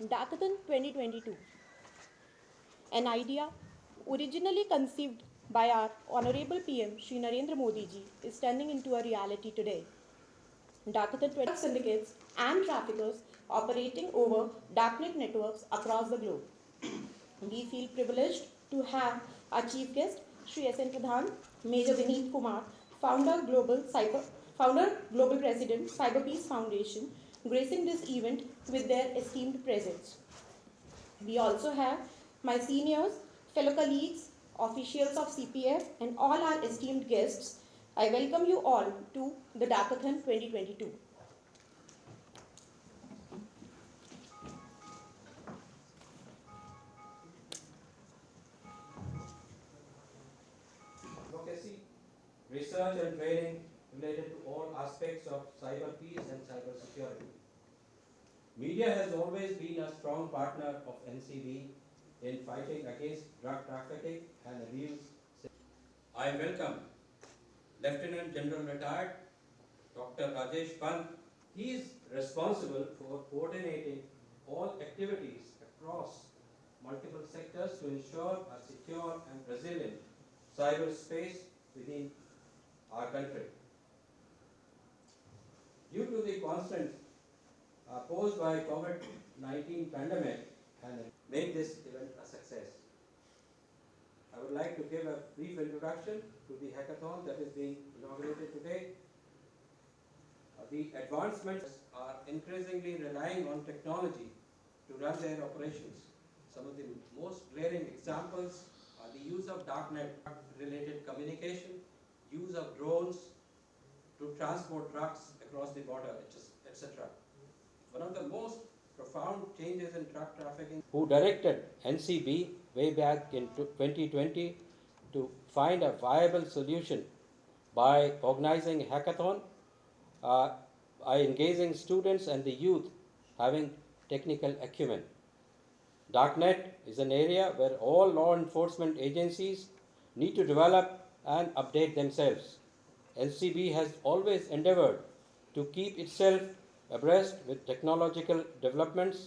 Darkathon 2022, an idea originally conceived by our Honorable PM Shri Narendra Modi ji, is turning into a reality today. Darkathon 20 syndicates and traffickers operating over darknet networks across the globe. We feel privileged to have our chief guest, Shri S.N. Pradhan, Major Vineet Kumar, founder Global President, Cyber Peace Foundation, gracing this event with their esteemed presence. We also have my seniors, fellow colleagues, officials of CPF, and all our esteemed guests. I welcome you all to the Darkathon 2022. Advocacy, research and training related to all aspects of cyber peace and cyber security. Media has always been a strong partner of NCB in fighting against drug trafficking and abuse. I welcome Lieutenant General Retired Dr. Rajesh Pant. He is responsible for coordinating all activities across multiple sectors to ensure a secure and resilient cyberspace within our country. Due to the constraints posed by COVID-19 pandemic and make this event a success. I would like to give a brief introduction to the hackathon that is being inaugurated today. The advancements are increasingly relying on technology to run their operations. Some of the most glaring examples are the use of darknet-related communication, use of drones to transport drugs across the border, etc. One of the most profound changes in drug trafficking, who directed NCB way back in 2020 to find a viable solution by organizing a hackathon, by engaging students and the youth having technical acumen. Darknet is an area where all law enforcement agencies need to develop and update themselves. NCB has always endeavored to keep itself abreast with technological developments.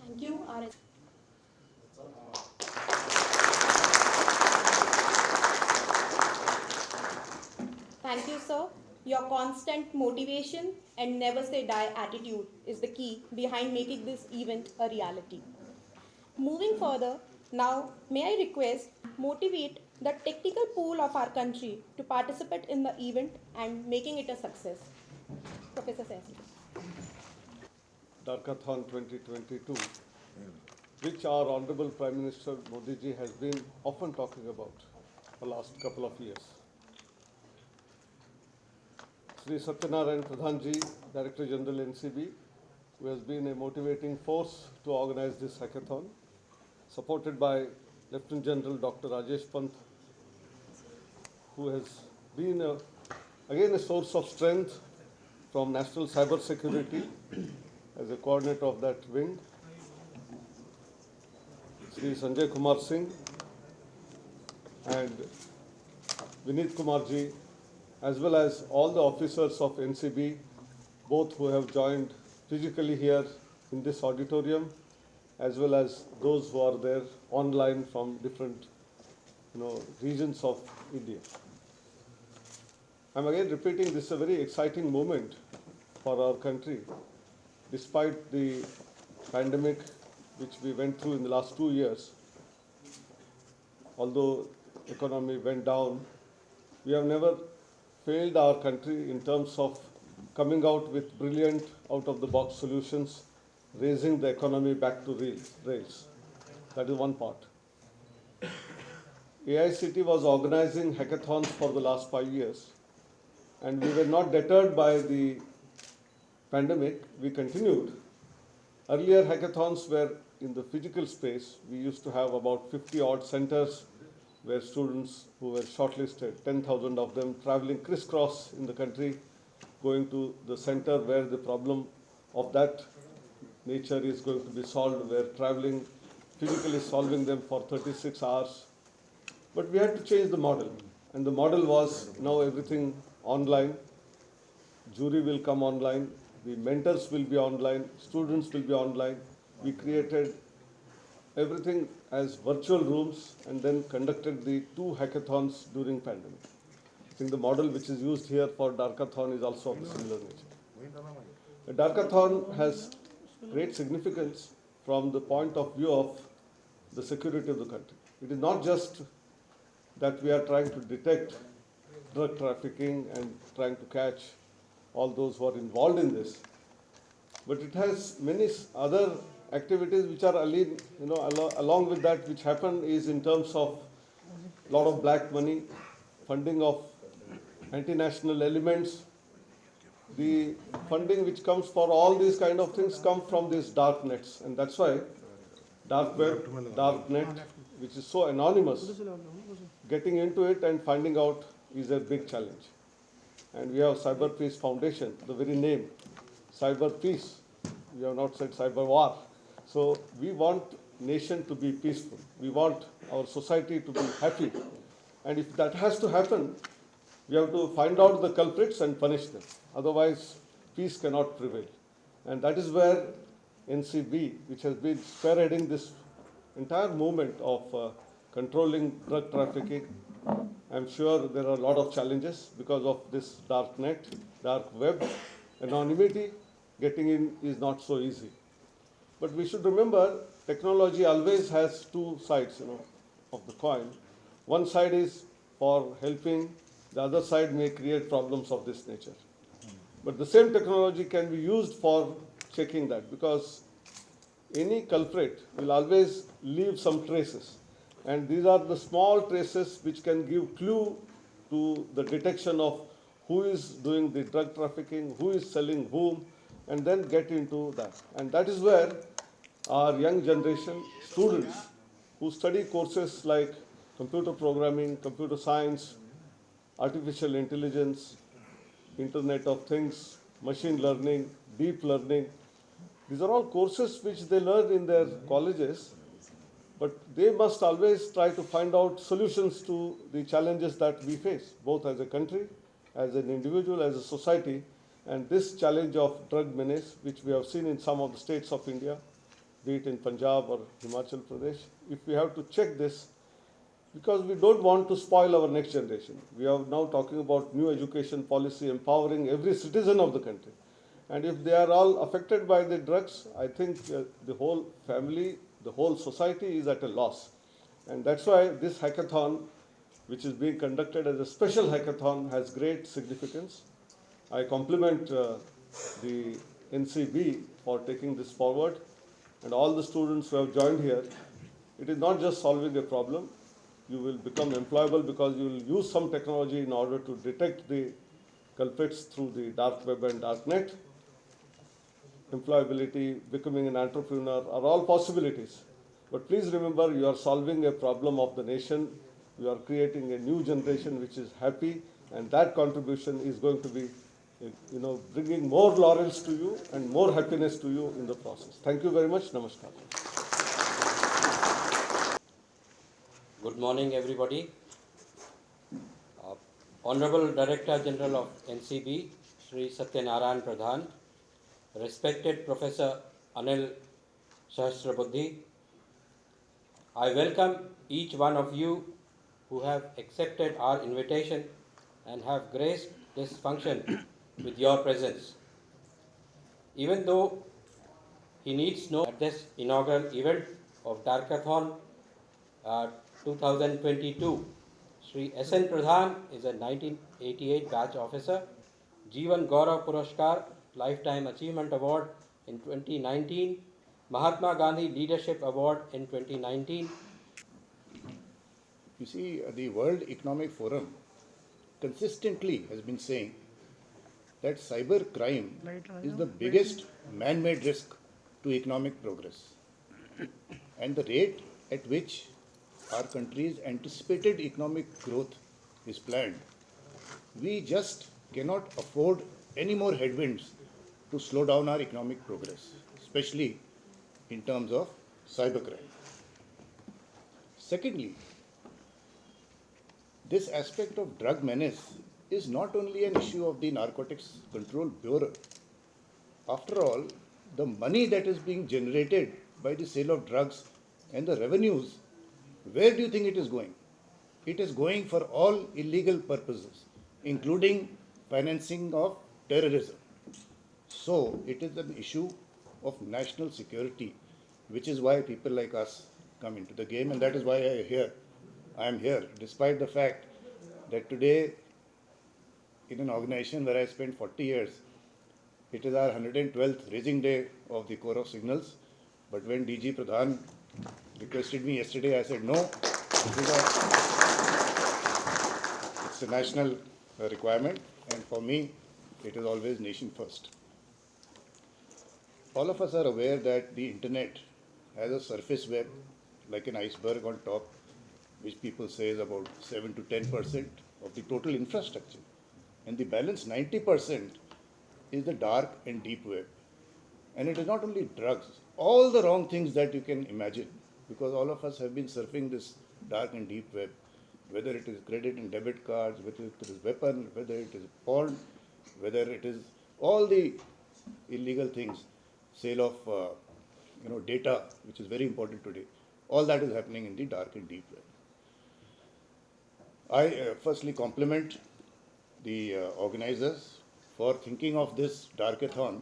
Thank you, RS. Thank you, sir. Your constant motivation and never say die attitude is the key behind making this event a reality. Moving further, now may I request motivate the technical pool of our country to participate in the event and making it a success. Professor Sessi. Darkathon 2022, which our Honorable Prime Minister Modi ji has been often talking about the last couple of years. Sri Satyanarayan Pradhan ji, Director General NCB, who has been a motivating force to organize this hackathon, supported by Lieutenant General Dr. Rajesh Pant, who has been again a source of strength from National Cyber Security as a coordinator of that wing, Sri Sanjay Kumar Singh and Vineet Kumar ji, as well as all the officers of NCB, both who have joined physically here in this auditorium, as well as those who are there online from different regions of India. I'm again repeating, this is a very exciting moment for our country. Despite the pandemic which we went through in the last 2 years, although economy went down, we have never failed our country in terms of coming out with brilliant out-of-the-box solutions, raising the economy back to rails. That is one part. AICT was organizing hackathons for the last 5 years, and we were not deterred by the pandemic. We continued. Earlier hackathons were in the physical space. We used to have about 50 odd centers where students who were shortlisted, 10,000 of them, traveling crisscross in the country, going to the center where the problem of that nature is going to be solved. We're traveling, physically solving them for 36 hours. But we had to change the model. And the model was now everything online. Jury will come online. The mentors will be online. Students will be online. We created everything as virtual rooms and then conducted the 2 hackathons during pandemic. I think the model which is used here for Darkathon is also of a similar nature. The Darkathon has great significance from the point of view of the security of the country. It is not just that we are trying to detect drug trafficking and trying to catch all those who are involved in this, but it has many other activities which are along with that, which happen is in terms of a lot of black money, funding of anti-national elements. The funding which comes for all these kind of things come from these dark nets, and that's why dark web, dark net, which is so anonymous, getting into it and finding out is a big challenge. And we have Cyber Peace Foundation, the very name, Cyber Peace. We have not said cyber war. So we want nation to be peaceful. We want our society to be happy. And if that has to happen, we have to find out the culprits and punish them. Otherwise, peace cannot prevail. And that is where NCB, which has been spearheading this entire movement of controlling drug trafficking. I'm sure there are a lot of challenges because of this dark net, dark web. Anonymity, getting in is not so easy. But we should remember, technology always has 2 sides, of the coin. One side is for helping, the other side may create problems of this nature. But the same technology can be used for checking that, because any culprit will always leave some traces. And these are the small traces which can give clue to the detection of who is doing the drug trafficking, who is selling whom, and then get into that. And that is where our young generation, students who study courses like computer programming, computer science, artificial intelligence, Internet of Things, machine learning, deep learning, these are all courses which they learn in their colleges, but they must always try to find out solutions to the challenges that we face, both as a country, as an individual, as a society. And this challenge of drug menace, which we have seen in some of the states of India, be it in Punjab or Himachal Pradesh, if we have to check this, because we don't want to spoil our next generation. We are now talking about new education policy, empowering every citizen of the country. And if they are all affected by the drugs, I think the whole family, the whole society is at a loss. And that's why this hackathon, which is being conducted as a special hackathon, has great significance. I compliment the NCB for taking this forward, and all the students who have joined here. It is not just solving a problem. You will become employable because you will use some technology in order to detect the culprits through the dark web and dark net. Employability, becoming an entrepreneur are all possibilities. But please remember, you are solving a problem of the nation. You are creating a new generation which is happy, and that contribution is going to be, bringing more laurels to you and more happiness to you in the process. Thank you very much. Namaskar. Good morning, everybody. Honorable Director General of NCB, Sri Satyanarayan Pradhan, respected Professor Anil Sahasrabuddhi. I welcome each one of you who have accepted our invitation and have graced this function with your presence. Even though he needs no at this inaugural event of Darkathon 2022, Sri S.N. Pradhan is a 1988 batch officer, Jeevan Gaurav Puraskar Lifetime Achievement Award in 2019, Mahatma Gandhi Leadership Award in 2019. You see, the World Economic Forum consistently has been saying that cyber crime is the biggest man-made risk to economic progress. And the rate at which our country's anticipated economic growth is planned, we just cannot afford any more headwinds to slow down our economic progress, especially in terms of cybercrime. Secondly, this aspect of drug menace is not only an issue of the Narcotics Control Bureau. After all, the money that is being generated by the sale of drugs and the revenues, where do you think it is going? It is going for all illegal purposes, including financing of terrorism. So it is an issue of national security, which is why people like us come into the game, and that is why I am here, despite the fact that today, in an organization where I spent 40 years, it is our 112th raising day of the Corps of Signals. But when DG Pradhan requested me yesterday, I said no. It's a national requirement, and for me, it is always nation first. All of us are aware that the internet has a surface web, like an iceberg on top, which people say is about 7 to 10% of the total infrastructure. And the balance 90% is the dark and deep web. And it is not only drugs, all the wrong things that you can imagine, because all of us have been surfing this dark and deep web, whether it is credit and debit cards, whether it is weapon, whether it is porn, whether it is all the illegal things, sale of data, which is very important today. All that is happening in the dark and deep web. I firstly compliment the organizers for thinking of this Darkathon.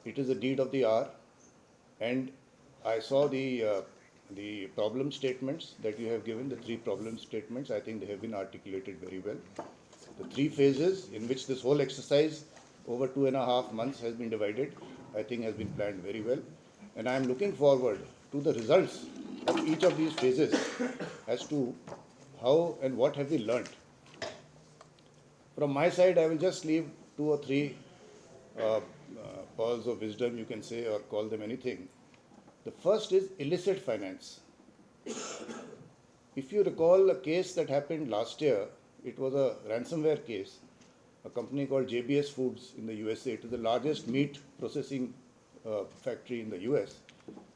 It is a deed of the hour, and I saw the problem statements that you have given, the 3 problem statements. I think they have been articulated very well. The 3 phases in which this whole exercise over 2.5 months has been divided, I think has been planned very well. And I am looking forward to the results of each of these phases as to how and what have we learned. From my side, I will just leave 2 or 3 pearls of wisdom, you can say, or call them anything. The first is illicit finance. If you recall a case that happened last year, it was a ransomware case. A company called JBS Foods in the USA, it is the largest meat processing factory in the US,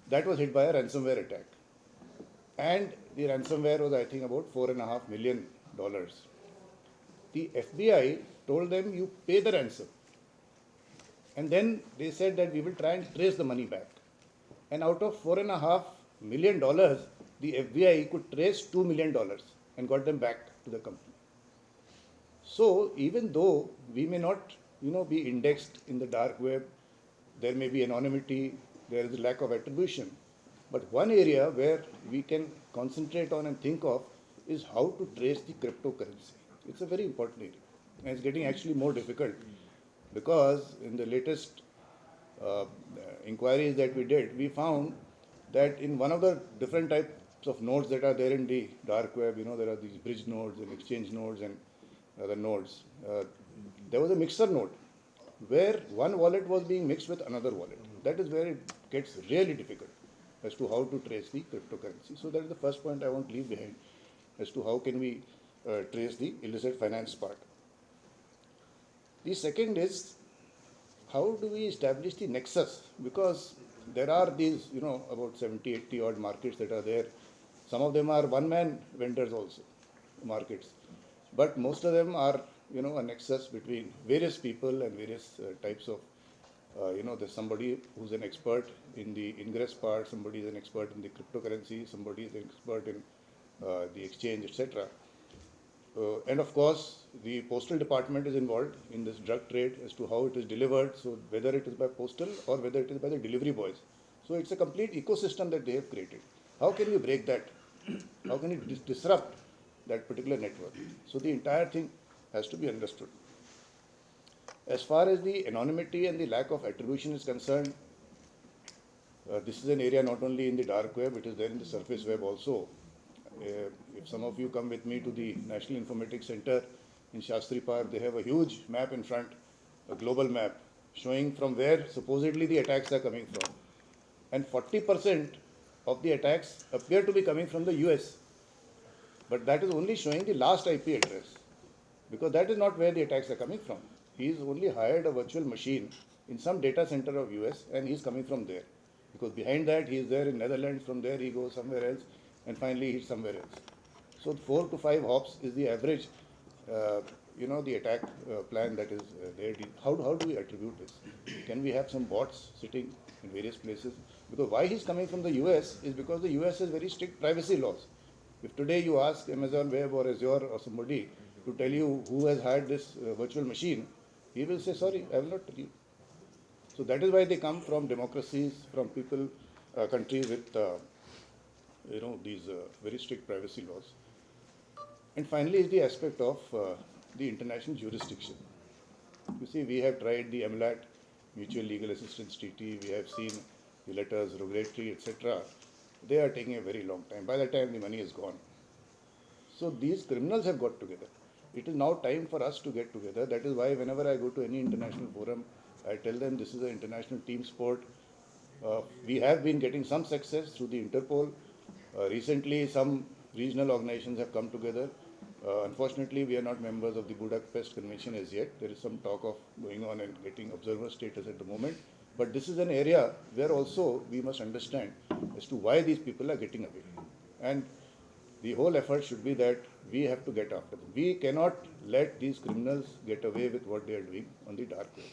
that was hit by a ransomware attack. And the ransomware was, I think, about $4.5 million. The FBI told them, you pay the ransom. And then they said that we will try and trace the money back. And out of $4.5 million, the FBI could trace $2 million and got them back to the company. So even though we may not, be indexed in the dark web, there may be anonymity, there is a lack of attribution. But one area where we can concentrate on and think of is how to trace the cryptocurrency. It's a very important area. And it's getting actually more difficult because in the latest inquiries that we did, we found that in one of the different types of nodes that are there in the dark web, there are these bridge nodes and exchange nodes and other nodes. There was a mixer node where one wallet was being mixed with another wallet. That is where it gets really difficult as to how to trace the cryptocurrency. So that is the first point I want to leave behind as to how can we trace the illicit finance part. The second is, how do we establish the nexus? Because there are these, about 70, 80 odd markets that are there. Some of them are one-man vendors also, markets. But most of them are, a nexus between various people and various types of There's somebody who's an expert in the ingress part, somebody is an expert in the cryptocurrency, somebody is an expert in the exchange, etc. And of course, the postal department is involved in this drug trade as to how it is delivered, so whether it is by postal or whether it is by the delivery boys. So it's a complete ecosystem that they have created. How can you break that? How can you disrupt that particular network? So the entire thing has to be understood. As far as the anonymity and the lack of attribution is concerned, this is an area not only in the dark web, it is there in the surface web also. If some of you come with me to the National Informatics Center in Shastri Park, they have a huge map in front, a global map, showing from where supposedly the attacks are coming from. And 40% of the attacks appear to be coming from the US. But that is only showing the last IP address, because that is not where the attacks are coming from. He's only hired a virtual machine in some data center of US and he's coming from there. Because behind that he is there in Netherlands, from there he goes somewhere else, and finally he's somewhere else. So 4 to 5 hops is the average, the attack plan that is there. How do we attribute this? Can we have some bots sitting in various places? Because why he's coming from the US is because the US has very strict privacy laws. If today you ask Amazon Web or Azure or somebody to tell you who has hired this virtual machine, he will say, sorry, I will not tell you. So that is why they come from democracies, from people, countries with, these very strict privacy laws. And finally is the aspect of the international jurisdiction. You see, we have tried the MLAT, Mutual Legal Assistance Treaty, we have seen the letters, regulatory, etc. They are taking a very long time. By the time the money is gone. So these criminals have got together. It is now time for us to get together. That is why whenever I go to any international forum, I tell them this is an international team sport. We have been getting some success through the Interpol. Recently, some regional organizations have come together. Unfortunately, we are not members of the Budapest Convention as yet. There is some talk of going on and getting observer status at the moment. But this is an area where also we must understand as to why these people are getting away. And the whole effort should be that we have to get after them. We cannot let these criminals get away with what they are doing on the dark web.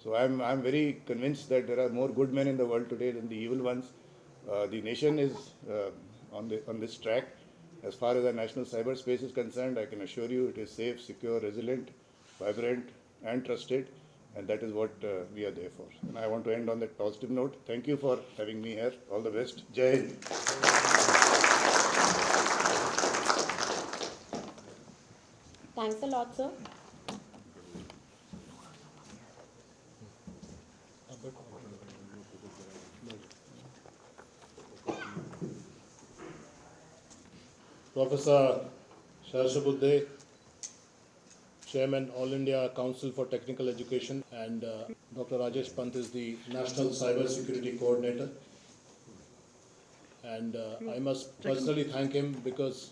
So I'm very convinced that there are more good men in the world today than the evil ones. The nation is on this track. As far as our national cyberspace is concerned, I can assure you it is safe, secure, resilient, vibrant, and trusted, and that is what we are there for. And I want to end on that positive note. Thank you for having me here. All the best. Jai Hind. Thanks a lot, sir. Professor Shashabudde, Chairman, All India Council for Technical Education, and Dr. Rajesh Pant is the National Cyber Security Coordinator. And I must personally thank him because,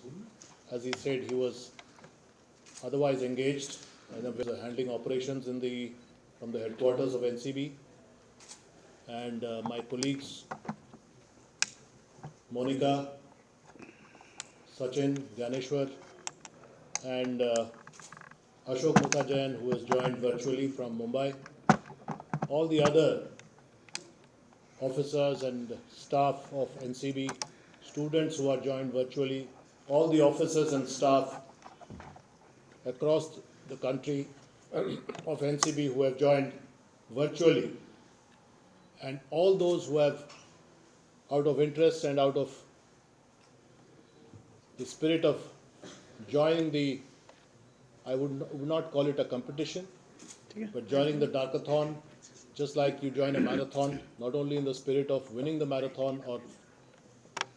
as he said, he was otherwise engaged with handling operations from the headquarters of NCB. And my colleagues, Monica, Sachin, Ganeshwar, and Ashok Mukherjee, who has joined virtually from Mumbai, all the other officers and staff of NCB, students who are joined virtually, all the officers and staff across the country of NCB who have joined virtually, and all those who have, out of interest and out of the spirit of joining I would not call it a competition, but joining the Darkathon, just like you join a marathon, not only in the spirit of winning the marathon or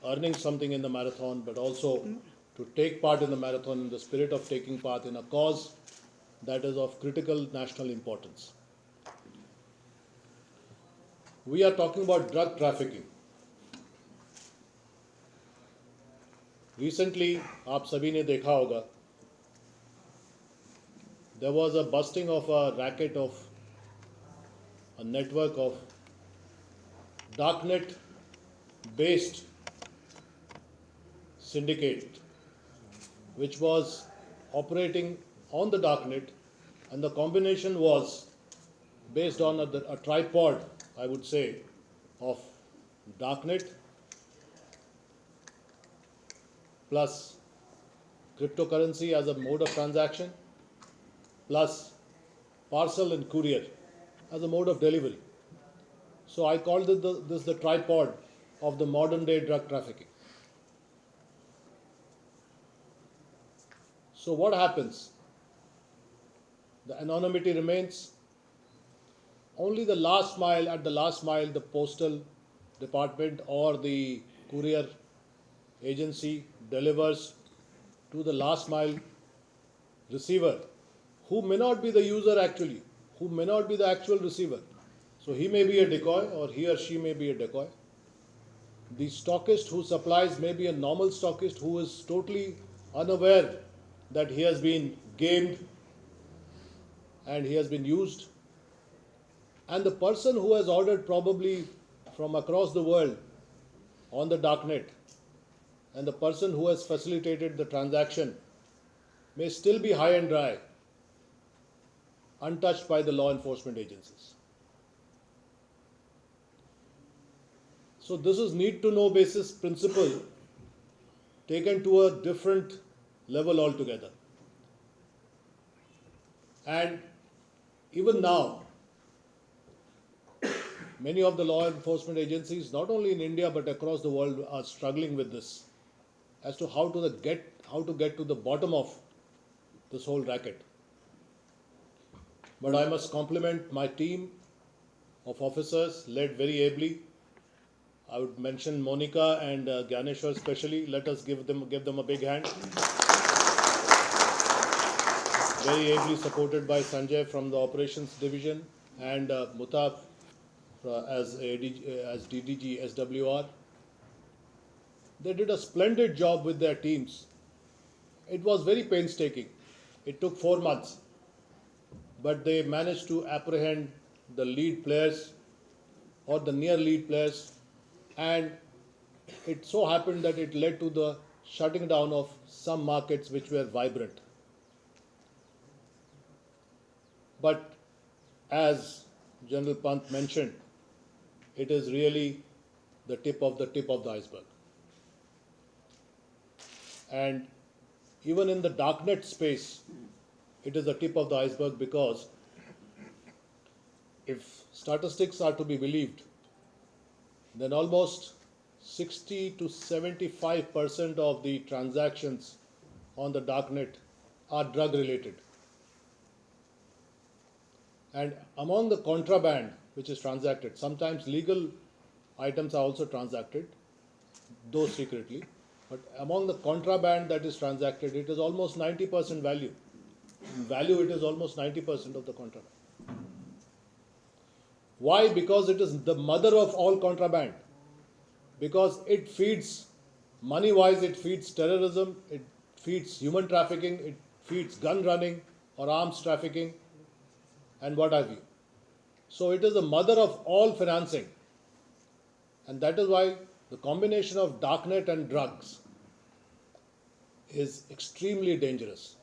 earning something in the marathon, but also to take part in the marathon in the spirit of taking part in a cause that is of critical national importance. We are talking about drug trafficking. Recently, आप सभी ने देखा होगा, there was a busting of a racket of a network of darknet based syndicate which was operating on the darknet, and the combination was based on a tripod, I would say, of darknet plus cryptocurrency as a mode of transaction plus parcel and courier as a mode of delivery. So I called this the tripod of the modern day drug trafficking. So what happens? The anonymity remains. Only the last mile, at the last mile, the postal department or the courier agency delivers to the last mile receiver, who may not be the user actually, who may not be the actual receiver. So he may be a decoy or he or she may be a decoy. The stockist who supplies may be a normal stockist who is totally unaware that he has been gamed and he has been used. And the person who has ordered probably from across the world on the darknet, and the person who has facilitated the transaction may still be high and dry, untouched by the law enforcement agencies. So this is need to know basis principle taken to a different level altogether. And even now, many of the law enforcement agencies, not only in India but across the world, are struggling with this as to how to get to the bottom of this whole racket. But I must compliment my team of officers led very ably. I would mention Monica and Gyaneshwar especially. Let us give them a big hand. Very ably supported by Sanjay from the operations division and Mutab as DDG SWR. They did a splendid job with their teams. It was very painstaking. It took 4 months, but they managed to apprehend the lead players or the near lead players, and it so happened that it led to the shutting down of some markets which were vibrant. But as General Pant mentioned, it is really the tip of the iceberg. And even in the darknet space, it is the tip of the iceberg, because if statistics are to be believed, then almost 60 to 75% of the transactions on the darknet are drug related. And among the contraband which is transacted, sometimes legal items are also transacted, though secretly, but among the contraband that is transacted, it is almost 90% value. In value, it is almost 90% of the contraband. Why? Because it is the mother of all contraband. Because it feeds, money-wise, it feeds terrorism, it feeds human trafficking, it feeds gun running or arms trafficking, and what have you. So it is the mother of all financing. And that is why the combination of darknet and drugs is extremely dangerous.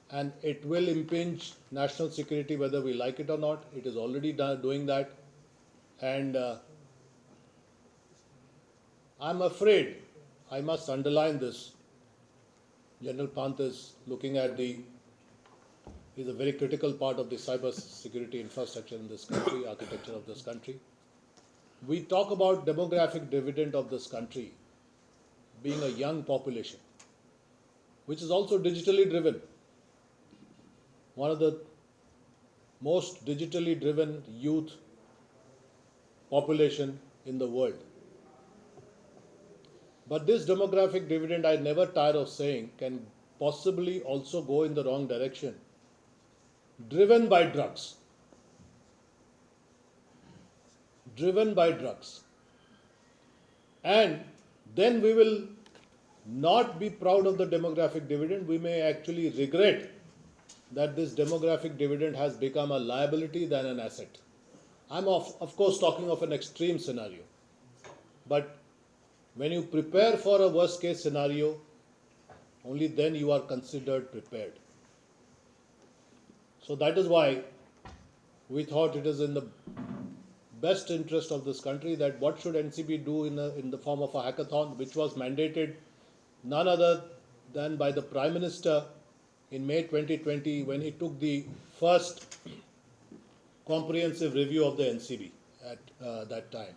And it will impinge national security whether we like it or not. It is already doing that. And I'm afraid, I must underline this, General Pant is looking at is a very critical part of the cyber security infrastructure in this country, architecture of this country. We talk about demographic dividend of this country being a young population, which is also digitally driven. One of the most digitally driven youth population in the world. But this demographic dividend, I never tire of saying, can possibly also go in the wrong direction, driven by drugs. Driven by drugs. And then we will not be proud of the demographic dividend. We may actually regret that this demographic dividend has become a liability than an asset. I'm of course talking of an extreme scenario. But when you prepare for a worst case scenario, only then you are considered prepared. So that is why we thought it is in the best interest of this country that what should NCB do in the form of a hackathon, which was mandated none other than by the Prime Minister in May 2020 when he took the first comprehensive review of the NCB at that time.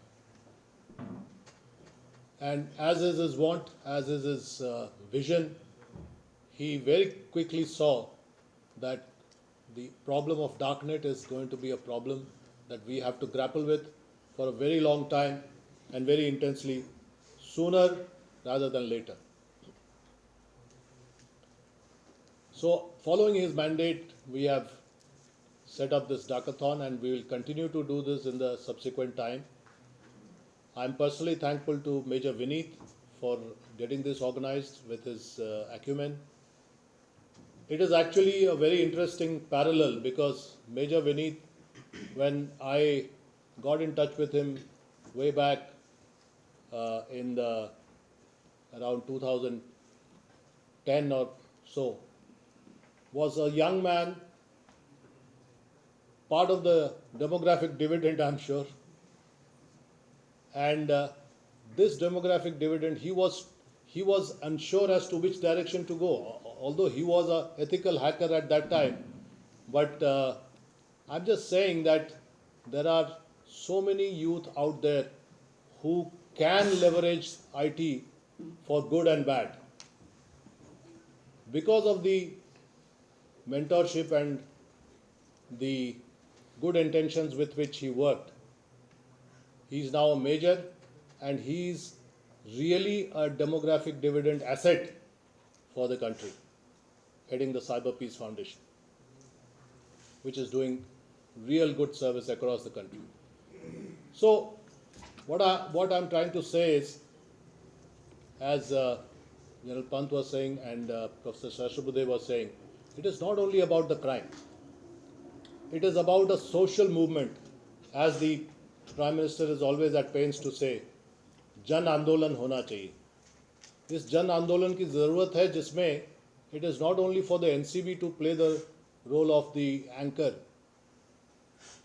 And as is his wont, as is his vision, he very quickly saw that the problem of darknet is going to be a problem that we have to grapple with for a very long time and very intensely, sooner rather than later. So, following his mandate, we have set up this Darkathon and we will continue to do this in the subsequent time. I am personally thankful to Major Vineet for getting this organized with his acumen. It is actually a very interesting parallel because Major Vineet, when I got in touch with him way back in the around 2010 or so, was a young man, part of the demographic dividend, I'm sure. And this demographic dividend, he was unsure as to which direction to go, although he was an ethical hacker at that time. But I'm just saying that there are so many youth out there who can leverage IT for good and bad. Because of the mentorship and the good intentions with which he worked, he is now a major and he is really a demographic dividend asset for the country, heading the Cyber Peace Foundation, which is doing real good service across the country. So, what I'm trying to say is, as General Pant was saying and Professor Sahasrabudhe was saying, it is not only about the crime. It is about a social movement, as the Prime Minister is always at pains to say, Jan Andolan hona chahiye. इस जन आंदोलन की ज़रूरत है जिसमें it is not only for the NCB to play the role of the anchor,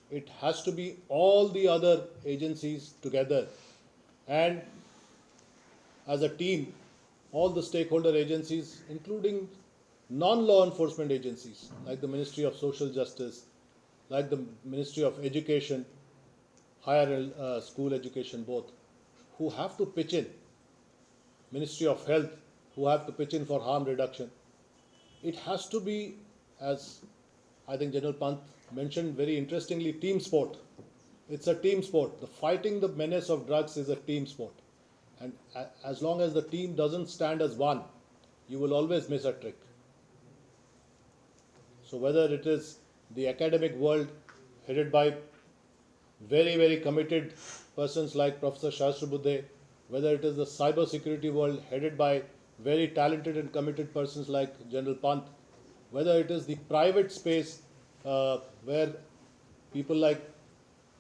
it has to be all the other agencies together and as a team, all the stakeholder agencies, including non-law enforcement agencies like the Ministry of Social Justice, like the Ministry of Education, higher school education both, who have to pitch in, Ministry of Health, who have to pitch in for harm reduction. It has to be, as I think General Pant mentioned very interestingly, team sport. It's a team sport. The fighting the menace of drugs is a team sport. And as long as the team doesn't stand as one, you will always miss a trick. So whether it is the academic world headed by very, very committed persons like Professor Sahasrabudhe, whether it is the cyber security world headed by very talented and committed persons like General Pant, whether it is the private space where people like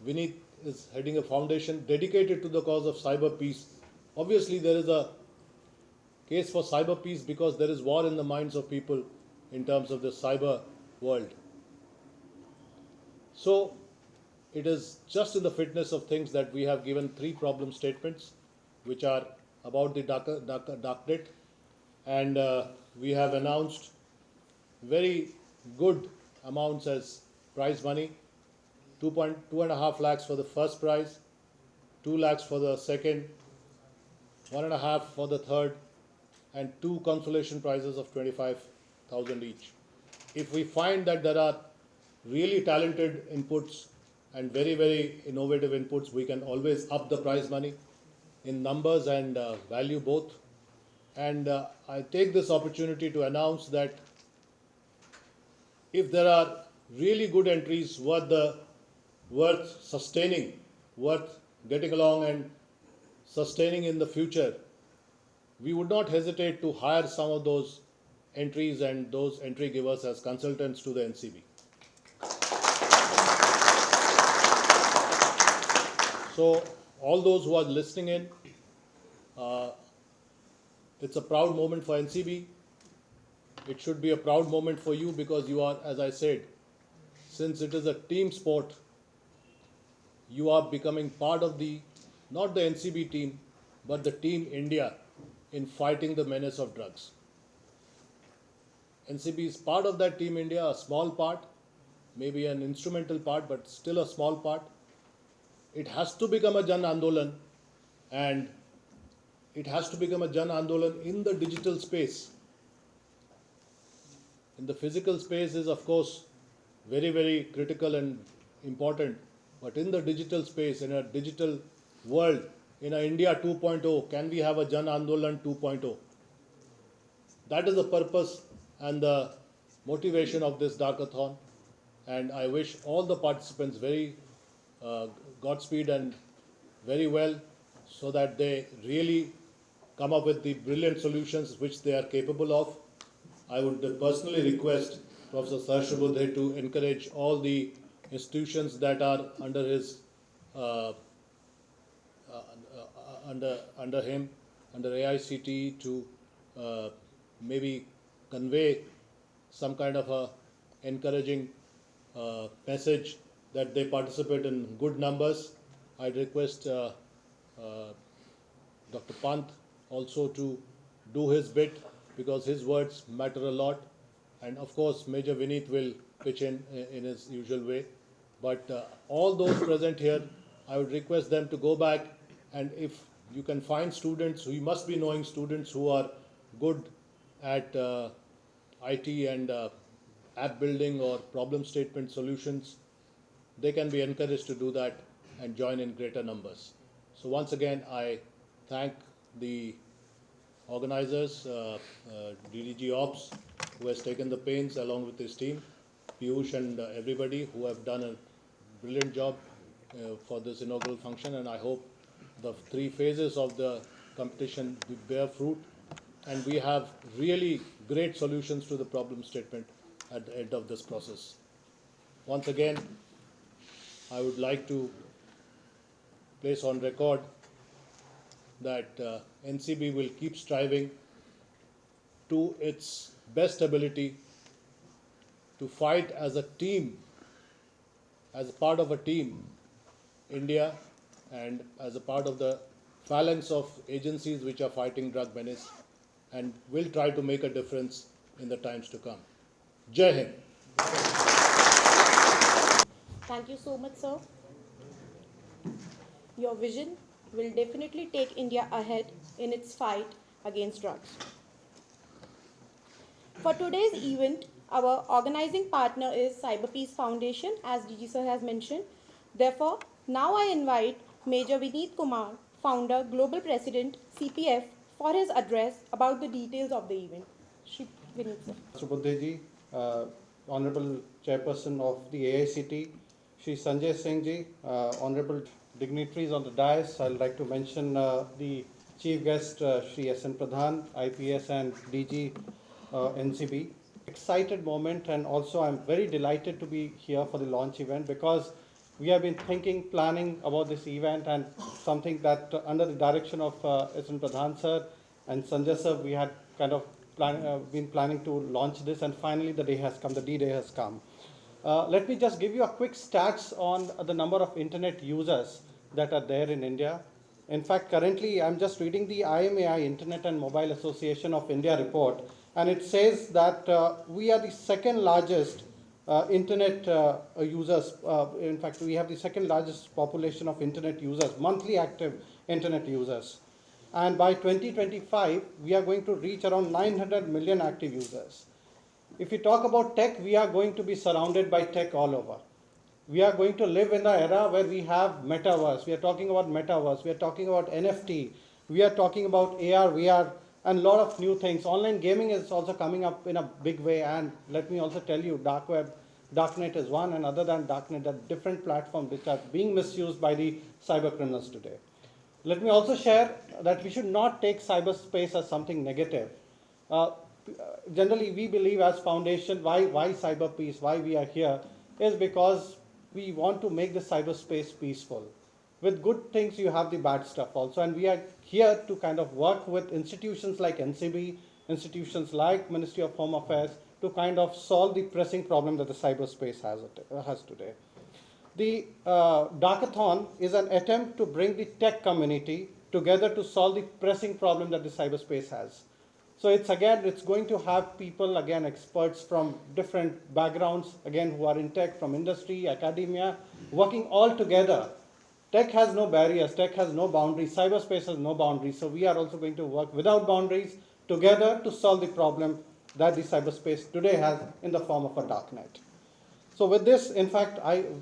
Vineet is heading a foundation dedicated to the cause of cyber peace. Obviously, there is a case for cyber peace because there is war in the minds of people in terms of the cyber world. So, it is just in the fitness of things that we have given 3 problem statements which are about the darknet, and we have announced very good amounts as prize money, 2.5 lakhs for the first prize, 2 lakhs for the second, 1.5 for the third, and 2 consolation prizes of 25,000 each. If we find that there are really talented inputs and very, very innovative inputs, we can always up the prize money in numbers and value both. And I take this opportunity to announce that if there are really good entries worth sustaining, worth getting along and sustaining in the future, we would not hesitate to hire some of those entries and those entry givers as consultants to the NCB. So, all those who are listening in, it's a proud moment for NCB. It should be a proud moment for you because you are, as I said, since it is a team sport, you are becoming part of not the NCB team, but the team India in fighting the menace of drugs. NCB is part of that team India, a small part, maybe an instrumental part, but still a small part. It has to become a Jan Andolan, and it has to become a Jan Andolan in the digital space. In the physical space is, of course, very, very critical and important, but in the digital space, in a digital world, in a India 2.0, can we have a Jan Andolan 2.0? That is the purpose and the motivation of this Darkathon, and I wish all the participants very Godspeed and very well, so that they really come up with the brilliant solutions which they are capable of. I would personally request Professor Sarshabudhe to encourage all the institutions that are under his under him, under AICTE, to maybe convey some kind of a encouraging message that they participate in good numbers. I'd request Dr. Pant also to do his bit, because his words matter a lot, and of course Major Vineet will pitch in his usual way. But all those present here, I would request them to go back, and if you can find students, you must be knowing students who are good at IT and app building or problem statement solutions, they can be encouraged to do that and join in greater numbers. So once again, I thank the organizers, DDG Ops, who has taken the pains along with his team, Piyush and everybody who have done a brilliant job for this inaugural function, and I hope the 3 phases of the competition bear fruit and we have really great solutions to the problem statement at the end of this process. Once again, I would like to place on record that NCB will keep striving to its best ability to fight as a team, as a part of a team, India, and as a part of the phalanx of agencies which are fighting drug menace, and will try to make a difference in the times to come. Jai Hind. Thank you so much, sir. Your vision will definitely take India ahead in its fight against drugs. For today's event, our organizing partner is Cyber Peace Foundation, as DG sir has mentioned. Therefore, now I invite Major Vineet Kumar, Founder, Global President, CPF, for his address about the details of the event. Shri Vineet sir. Subudhe ji, Honorable Chairperson of the AICT, Shri Sanjay Singh ji, Honorable dignitaries on the dais. I'd like to mention the Chief Guest, Shri S.N. Pradhan, IPS and DG NCB. Excited moment, and also I'm very delighted to be here for the launch event, because we have been planning about this event, and something that under the direction of S.N. Pradhan sir and Sanjay sir, we had kind of been planning to launch this, and finally the day has come, the D-Day has come. Let me just give you a quick stats on the number of internet users that are there in India. In fact, currently I'm just reading the IMAI, Internet and Mobile Association of India report, and it says that we are the second largest internet users. In fact, we have the second largest population of internet users, monthly active internet users. And by 2025, we are going to reach around 900 million active users. If we talk about tech, we are going to be surrounded by tech all over. We are going to live in the era where we have metaverse. We are talking about metaverse. We are talking about NFT. We are talking about AR, VR, and a lot of new things. Online gaming is also coming up in a big way. And let me also tell you, dark web, darknet is one, and other than darknet, there are different platforms which are being misused by the cyber criminals today. Let me also share that we should not take cyberspace as something negative. Generally, we believe as foundation, why cyber peace, why we are here, is because we want to make the cyberspace peaceful. With good things, you have the bad stuff also, and we are here to kind of work with institutions like NCB, institutions like Ministry of Home Affairs, to kind of solve the pressing problem that the cyberspace has today. The Darkathon is an attempt to bring the tech community together to solve the pressing problem that the cyberspace has. So it's going to have people, again, experts from different backgrounds, again, who are in tech, from industry, academia, working all together. Tech has no barriers, tech has no boundaries, cyberspace has no boundaries, so we are also going to work without boundaries together to solve the problem that the cyberspace today has in the form of a darknet. So with this, in fact,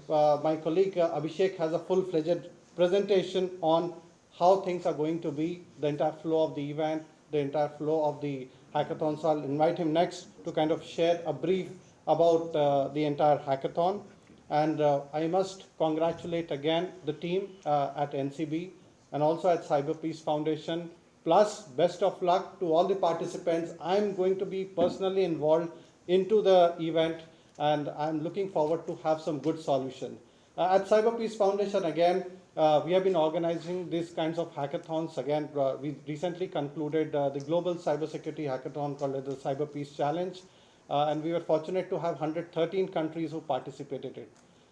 my colleague Abhishek has a full-fledged presentation on how things are going to be, the entire flow of the event, the entire flow of the hackathon. So I'll invite him next to kind of share a brief about the entire hackathon. And I must congratulate again the team at NCB and also at Cyber Peace Foundation. Plus, best of luck to all the participants. I'm going to be personally involved into the event, and I'm looking forward to have some good solution. At Cyber Peace Foundation, again, we have been organizing these kinds of hackathons. Again, we recently concluded the Global Cybersecurity Hackathon called the Cyber Peace Challenge, and we were fortunate to have 113 countries who participated in it.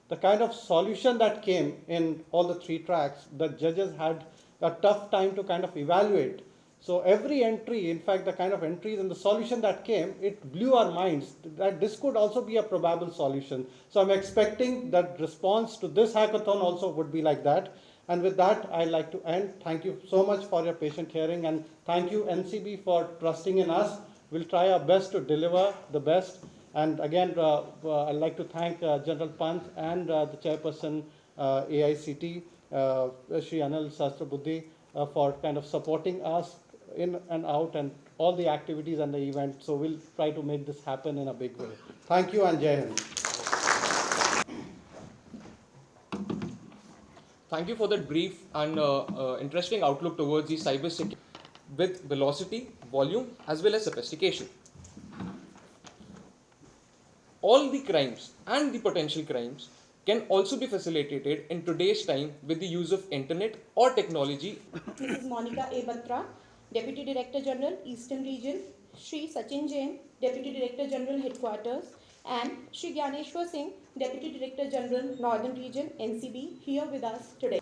The kind of solution that came in all the three tracks, the judges had a tough time to kind of evaluate. So every entry, in fact, the kind of entries and the solution that came, it blew our minds that this could also be a probable solution. So I'm expecting that response to this hackathon also would be like that. And with that, I'd like to end. Thank you so much for your patient hearing, and thank you, NCB, for trusting in us. We'll try our best to deliver the best. And again, I'd like to thank General Pant and the chairperson, AICT, Shri Anil Sastrabuddhi, for kind of supporting us in and out and all the activities and the event. So we'll try to make this happen in a big way. Thank you, and Jai Hind. Thank you for that brief and interesting outlook towards the cybersecurity with velocity, volume, as well as sophistication. All the crimes and the potential crimes can also be facilitated in today's time with the use of internet or technology. Mrs. Monica A. Batra, Deputy Director General, Eastern Region, Shri Sachin Jain, Deputy Director General, Headquarters, and Shri Gyaneshwar Singh, Deputy Director General, Northern Region, NCB, here with us today.